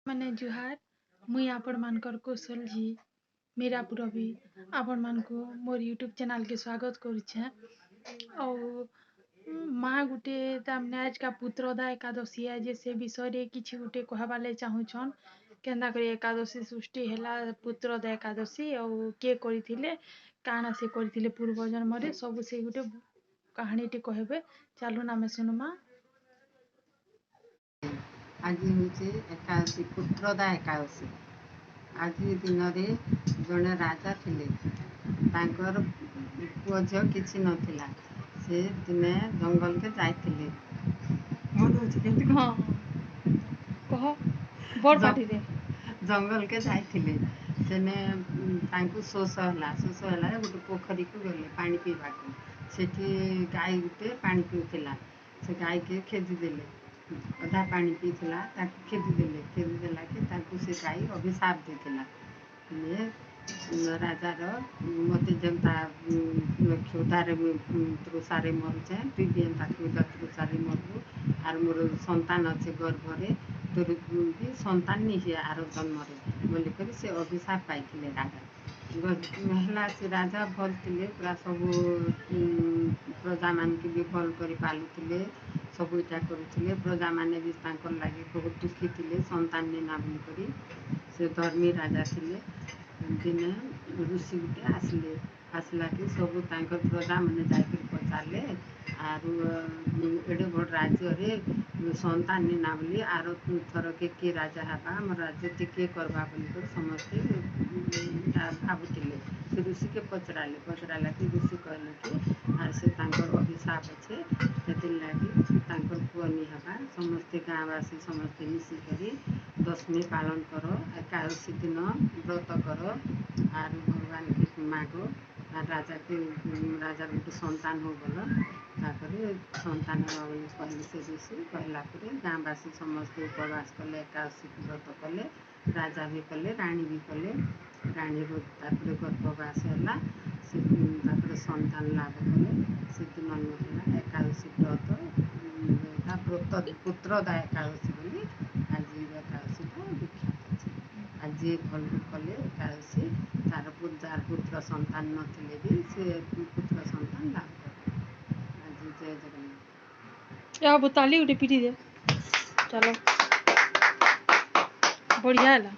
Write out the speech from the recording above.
मैंने जुहार मुई आपण मानकर कौशल जी मीरापुर भी आपण मान को मोर यूट्यूब चैनल के स्वागत करुछे। और माँ गुटे तामने आज का पुत्रदा एकादशी है जे से विषय रे किछि गुटे कहबाले चाहूछन केंदा करे एकादशी सृष्टि हैला पुत्रदा एकादशी और के करिथिले काना से करिथिले पूर्व जन्म रे सब से गुटे कहानी टी कहबे चालू नामे सुनमा। आज हूँ एकादशी पुत्रदा एकादशी। आज दिन में जड़े राजा थिले तांकर पुओ झील किसी नथिला से दिने जंगल के जाइथिले। हाँ कह बड़ पार्टी रे जंगल के जाइथिले सेने तांकु शोष होला गोटे पोखरी को गले पानी पीवा सेठी गाय गुटे पानी पीउथिला से गाय के खेदी देले अधा पानी पीला खेदीदेले खेदीदेला कि से गाई अभिशाप देला राजार मत जनता क्षुधारे तृषारे मरुचे तु भी एंता क्षुधा तृषारे मरु आर मोर संतान अच्छे गर्भरे तोर भी संतान नहीं आर जन्म बोलिक से अभिशाप पाई राजा से राजा भल थे पूरा सब प्रजा मान के भी भल कर पालुले सब इटा करुले प्रजा माने भी लगे बहुत दुखी थे संतान नेना बोलिक से धर्मी राजा थे दिने ऋषि गुटे आसले आसला कि सब प्रजा मैंने जाकर पचारे आर एडे बड़ राज्य रे संतान नेना बोली आर थर के राजा हाँ आम राज्य किए करवा बोलिक समस्ते भावुले से ऋषि के पचराला कि ऋषि कहले कि आर से अभिशाप अच्छे से लगी पुआ नहीं हवा समस्ते गाँववासी समस्ते मिसिक दशमी पालन कर एकादशी दिन व्रत कर आर भगवान के माग राजा गोटे संतान हो गल संतान कहले से ऋषि कहला गाँववासी समस्ते उपवास कले एकादशी व्रत कले राजा भी कले राणी भी कले राणी गर्भवास है से संतान लाभ कले से दिन है एकादशी व्रत व्रत पुत्रदा एकादशी बोली आज एकादशी विख्यात अच्छे आज भल कले एकादशी तार पुत्र संतान नथिले भी से पुत्र संतान लाभ कले आज जय जगन्नाथ। या बताली उठे पीटी दे चलो बढ़िया है।